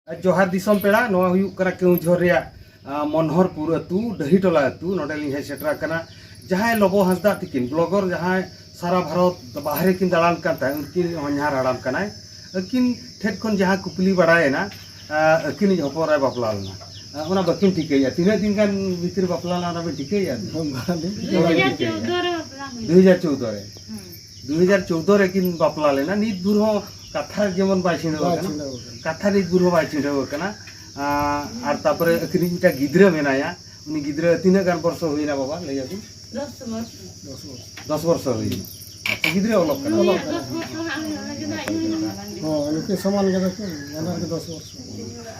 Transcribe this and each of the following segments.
जोहार दिसम पेड़ा नोआ हुयुक करा केउझर रे मनोहरपुर अतु डहीटोला अतु नोडेलिंग हे सेटरा कना जहां लबो हांसदा तिकिन ब्लॉगर जहां सारा भारत बाहरे किन दालान कान ता उनकिन हन्यार आराम कनाय अकिन ठेट खन जहां कुपली बड़ायना अकिन हपर रे बापलालना ओना बकिन टिकैया तीन दिन कान भीतर बापलाला ना बे टिकैया 2014 रे किन बापला लेना नित बुर हो कथा जेमन बाय छिंडो कना कथा नित बुर हो बाय छिंडो कना आर तापरे अकिन मिटा गिद्रा मेनाया उनी गिद्रा तीना गान वर्ष होइना बाबा लैया 10 वर्ष होइना अच्छा गिद्रा ओलक कना हो लोके समान गदा के माने 10 वर्ष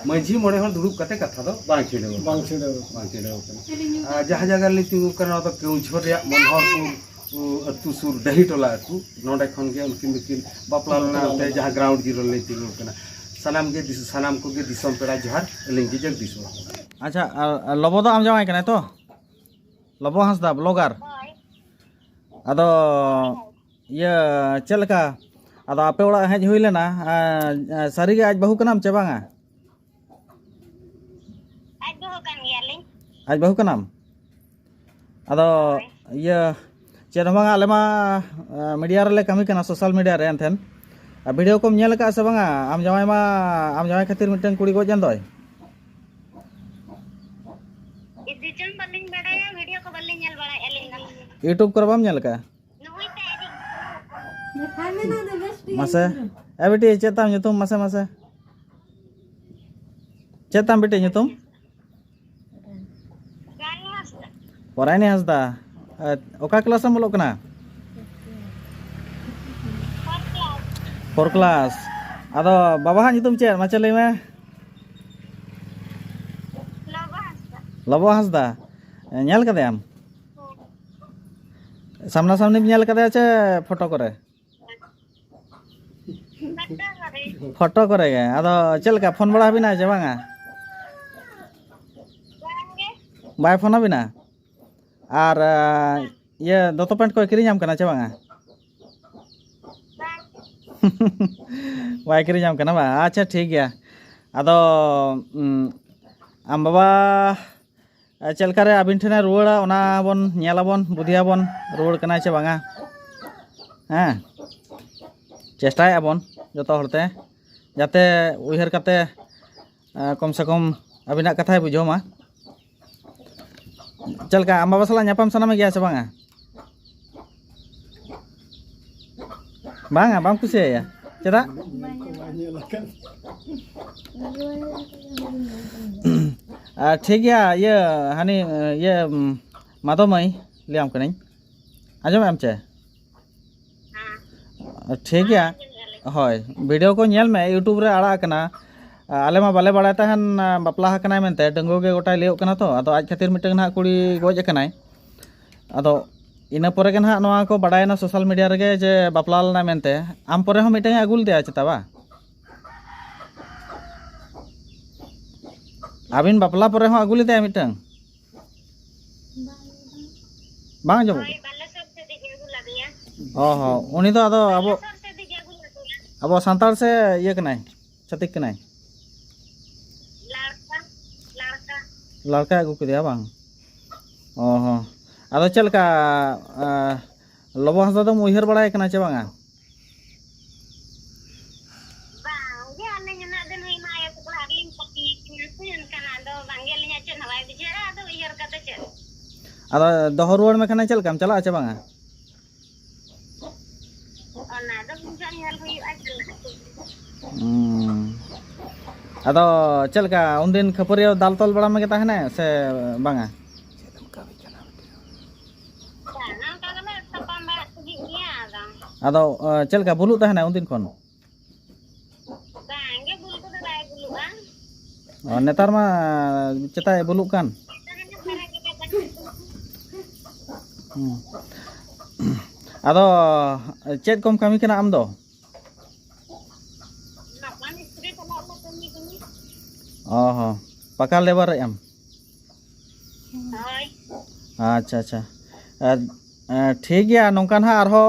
माझी मोड़े हन दुड़ुब कते कथा दो बांग छिंडो कना जहां जगह ले तिंगु कना तो केउझर रे मनोहरपुर अतु सुर डहीटोला अतु नोडे खन के उनकिन बिकिन बापला लना ते जहां ग्राउंड जीरो ले तिंगु कना सानाम को के दिसम पेड़ा जोहार लिंगी जगदीश। अच्छा लबो दो आम जावाय कना तो लबो हांसदा ब्लॉगर अदो ये चलका अदो आपे ओड़ा हेज हुई लेना सारी गे आज बहु कनाम चे बांगा आज बहु कनाम अदो ये चेन बांगा आले मा मीडिया रे कमी कना सोशल मीडिया रे एनथेन वीडियो को नेल का से बांगा आम जावाय खातिर मिटन कुड़ी गो जान दोय यूट्यूब कर बाम नेल का मासे ए बेटी चेताम ᱧᱩᱛᱩᱢ मासे चेताम बेटी ᱧᱩᱛᱩᱢ परायनी हांसदा ओका क्लास में बोलो कना 4 क्लास अदो बाबा हा ᱧᱩᱛᱩᱢ चे माचे लई में लबो हांसदा नेल कदेम सामना सामनी नेल कदे चे फोटो करे फोटो करे गे अदो चलका फोन बड़ा बिना जे बांगा बाय फोन बिना आर ये दोतो पैंट को किरी नाम कना चे बांगा बाय किरी नाम कना बा अच्छा ठीक गया अदो आम बाबा चलका रे अबिन ठेने रुवाड़ा ओना बन नेलाबन बुधियाबन रुवाड़ कना चे बांगा हाँ चेष्टाय आबन जतो हरते जाते उहर कते कम से कम अबिना कथाय बुझोमा चलका आम बाबा सला ᱧᱟᱯᱟᱢ सना में गया से बांगा बांगा बांग कुसिया चेदा ठीक गया ये हानि ये माधवमई लियाम कनिन आजम एम चे ठीक गया हय वीडियो को नेल में यूट्यूब रे आड़ा कना आले मा बाले बड़ा तहन बापला हकना मेनते डंगो गे गोटाय लेओ कना तो अदो आज खातिर मिटन ना कुड़ी गोज कनाय अदो इना परे के ना नोआ को बडायना सोशल मीडिया रे जे बापला लना मेनते आम परे हो मिटन अगुल दे आछता बा आबिन बापला परे हो अगुल दे मिटन बांग जब ओहो उनी तो अदो अब सांतार से ये कनाय छतिक कनाय लड़का अगू किया बांग ओहो अदो चलका लबो हांसदा दम उहर बड़ाय कना चे बांगा अदो दोहो रुवाड़ में कना चलका चला चे बांगा अदो चलका उन दिन खपरिया दाल तल बड़ा में ताहना से बांगा अदो चलका बुलु ताहना उन दिन कोन नेतार मा चेताय बुलु कान अदो चेत कम कमी कना आम दो ओहो पका लेबर एम अच्छा अच्छा ठीक गया नौकान हा आरहो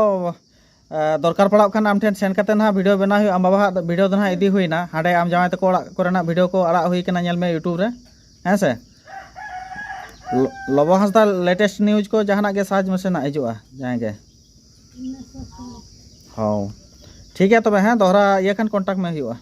दरकार पड़ा खान आम ठेन सेन कते ना वीडियो बना आम बाबा वीडियो दो ना इदी हुईना हाडे आम जामाई तको अड़ा कोरेना वीडियो को अड़ा हुई कना नेल में यूट्यूब रे हैं से लबो हांसदा लेटेस्ट न्यूज को जहाना के साज मसे ना हिजुआ जहां के हाँ ठीक है तबे हैं दोहरा ये खान कांटेक्ट में हुआ।